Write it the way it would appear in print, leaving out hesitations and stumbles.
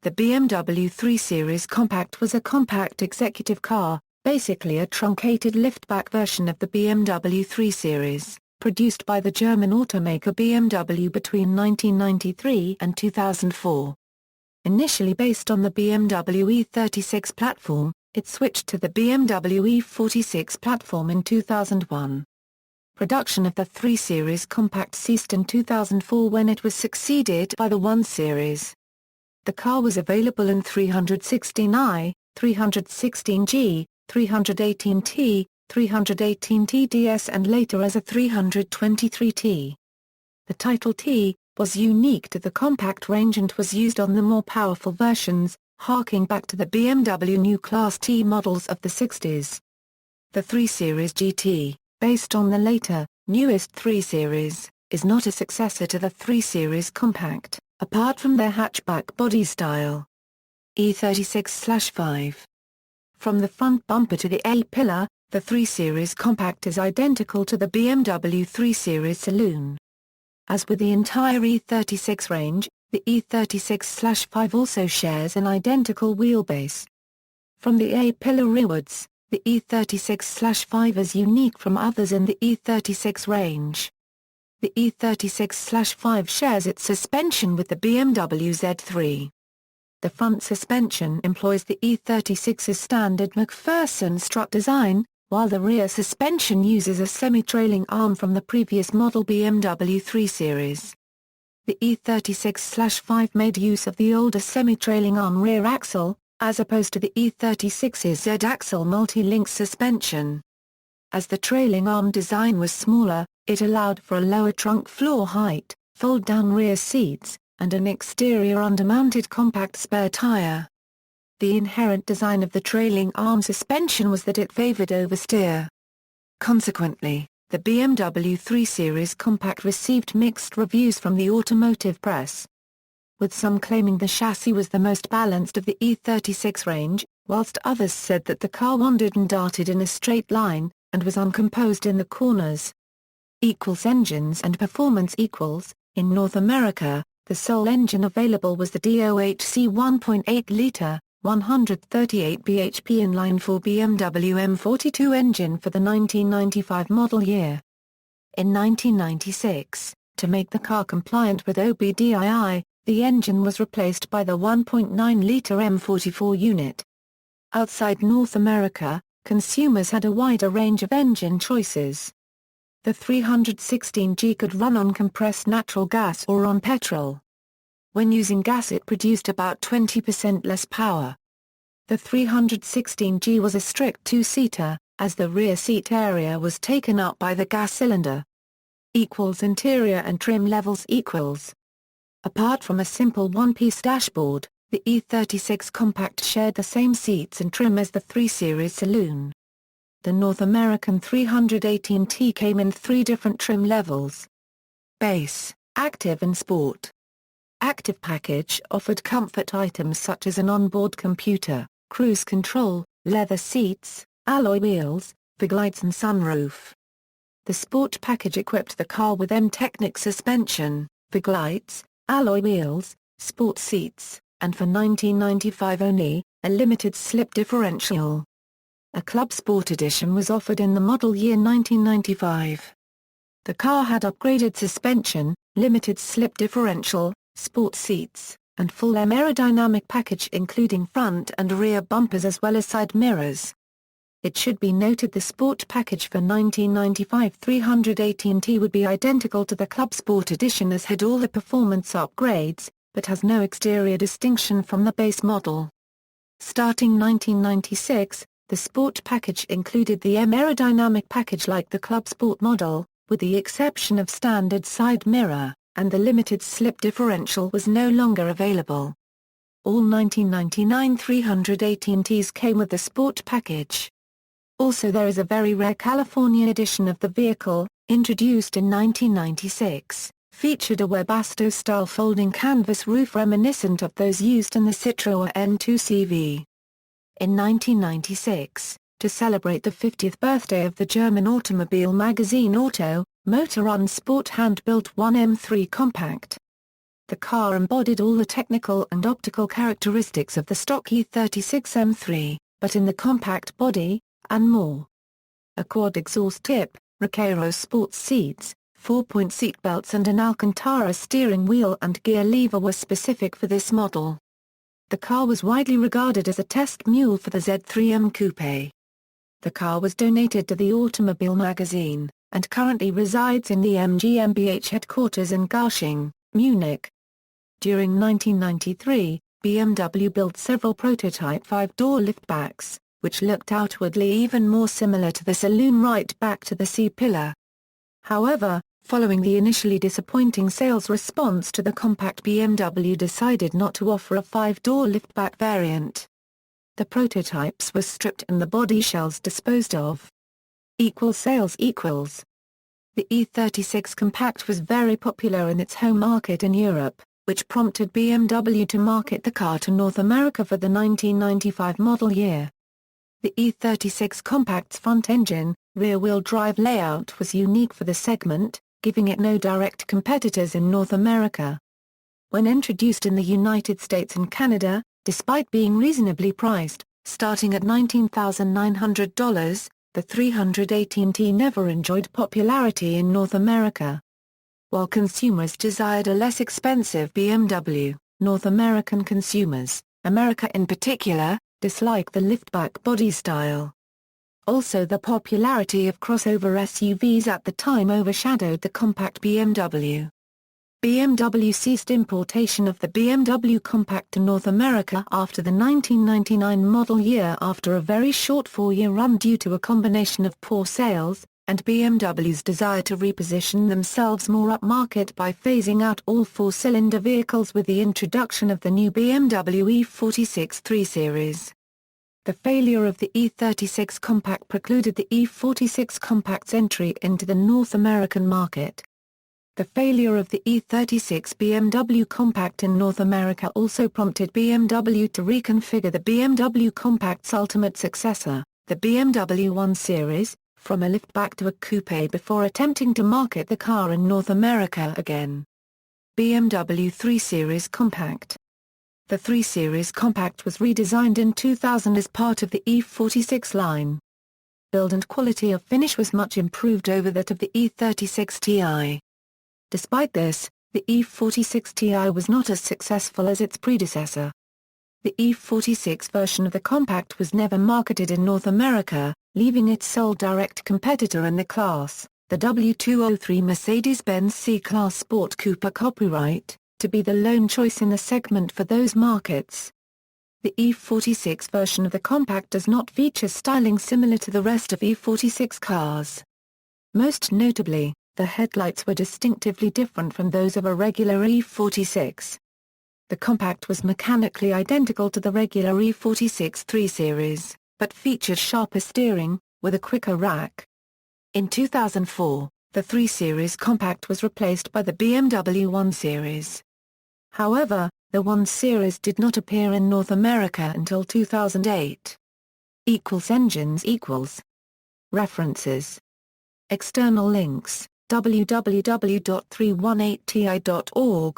The BMW 3 Series Compact was a compact executive car, basically a truncated liftback version of the BMW 3 Series, produced by the German automaker BMW between 1993 and 2004. Initially based on the BMW E36 platform, it switched to the BMW E46 platform in 2001. Production of the 3 Series Compact ceased in 2004 when it was succeeded by the 1 Series. The car was available in 316i, 316G, 318T, 318T DS and later as a 323T. The title T was unique to the compact range and was used on the more powerful versions, harking back to the BMW New Class Ti models of the 60s. The 3 Series GT, based on the later, newest 3 Series, is not a successor to the 3 Series Compact, apart from their hatchback body style. E36/5. From the front bumper to the A-pillar, the 3 Series Compact is identical to the BMW 3 Series Saloon. As with the entire E36 range, the E36/5 also shares an identical wheelbase. From the A-pillar rearwards, the E36/5 is unique from others in the E36 range. The E36/5 shares its suspension with the BMW Z3. The front suspension employs the E36's standard McPherson strut design, while the rear suspension uses a semi-trailing arm from the previous model BMW 3 Series. The E36/5 made use of the older semi-trailing arm rear axle, as opposed to the E36's Z-axle multi-link suspension. As the trailing arm design was smaller, it allowed for a lower trunk floor height, fold-down rear seats, and an exterior undermounted compact spare tire. The inherent design of the trailing arm suspension was that it favored oversteer. Consequently, the BMW 3 Series Compact received mixed reviews from the automotive press, with some claiming the chassis was the most balanced of the E36 range, whilst others said that the car wandered and darted in a straight line, and was uncomposed in the corners. Engines and performance. In North America, the sole engine available was the DOHC 1.8-litre, 138 bhp inline-4 BMW M42 engine for the 1995 model year. In 1996, to make the car compliant with OBDII, the engine was replaced by the 1.9-litre M44 unit. Outside North America, consumers had a wider range of engine choices. The 316G could run on compressed natural gas or on petrol. When using gas it produced about 20% less power. The 316G was a strict two-seater, as the rear seat area was taken up by the gas cylinder. Interior and trim levels. Apart from a simple one-piece dashboard, the E36 Compact shared the same seats and trim as the 3 Series Saloon. The North American 318T came in 3 different trim levels: Base, Active and Sport. Active package offered comfort items such as an onboard computer, cruise control, leather seats, alloy wheels, fog lights and sunroof. The Sport package equipped the car with M-Technic suspension, fog lights, alloy wheels, sport seats, and for $1995 only, a limited slip differential. A Club Sport edition was offered in the model year 1995. The car had upgraded suspension, limited slip differential, sport seats, and full aerodynamic package including front and rear bumpers as well as side mirrors. It should be noted the Sport package for 1995 318T would be identical to the Club Sport edition as had all the performance upgrades, but has no exterior distinction from the base model. Starting 1996, the Sport package included the aerodynamic package like the Club Sport model, with the exception of standard side mirror, and the limited slip differential was no longer available. All 1999 318Ts came with the Sport package. Also there is a very rare California edition of the vehicle, introduced in 1996, featured a Webasto-style folding canvas roof reminiscent of those used in the Citroën N2CV. In 1996, to celebrate the 50th birthday of the German automobile magazine Auto, Motor Run Sport hand-built 1 M3 Compact. The car embodied all the technical and optical characteristics of the stock E36 M3, but in the compact body, and more. A quad exhaust tip, Recaro sports seats, 4-point seat belts and an Alcantara steering wheel and gear lever were specific for this model. The car was widely regarded as a test mule for the Z3M Coupe. The car was donated to the Automobile magazine, and currently resides in the M GmbH headquarters in Garching, Munich. During 1993, BMW built several prototype 5-door liftbacks, which looked outwardly even more similar to the saloon right back to the C-pillar. However, following the initially disappointing sales response to the compact, BMW decided not to offer a 5-door liftback variant. The prototypes were stripped and the body shells disposed of. Sales equals. The E36 Compact was very popular in its home market in Europe, which prompted BMW to market the car to North America for the 1995 model year. The E36 Compact's front-engine, rear-wheel drive layout was unique for the segment, giving it no direct competitors in North America. When introduced in the United States and Canada, despite being reasonably priced, starting at $19,900, the 318T never enjoyed popularity in North America. While consumers desired a less expensive BMW, North American consumers, America in particular, disliked the liftback body style. Also, the popularity of crossover SUVs at the time overshadowed the compact BMW. BMW ceased importation of the BMW Compact to North America after the 1999 model year after a very short 4-year run due to a combination of poor sales, and BMW's desire to reposition themselves more upmarket by phasing out all 4-cylinder vehicles with the introduction of the new BMW E46 3 Series. The failure of the E36 Compact precluded the E46 Compact's entry into the North American market. The failure of the E36 BMW Compact in North America also prompted BMW to reconfigure the BMW Compact's ultimate successor, the BMW 1 Series, from a liftback to a coupe before attempting to market the car in North America again. BMW 3 Series Compact. The 3 Series Compact was redesigned in 2000 as part of the E46 line. Build and quality of finish was much improved over that of the E36 Ti. Despite this, the E46 Ti was not as successful as its predecessor. The E46 version of the Compact was never marketed in North America, leaving its sole direct competitor in the class, the W203 Mercedes-Benz C-Class Sport Coupe copyright, to be the lone choice in the segment for those markets. The E46 version of the Compact does not feature styling similar to the rest of E46 cars. Most notably, the headlights were distinctively different from those of a regular E46. The Compact was mechanically identical to the regular E46 3 Series, but featured sharper steering, with a quicker rack. In 2004, the 3 Series Compact was replaced by the BMW 1 Series. However, the 1 Series did not appear in North America until 2008. Engines equals. References. External links: www.318ti.org,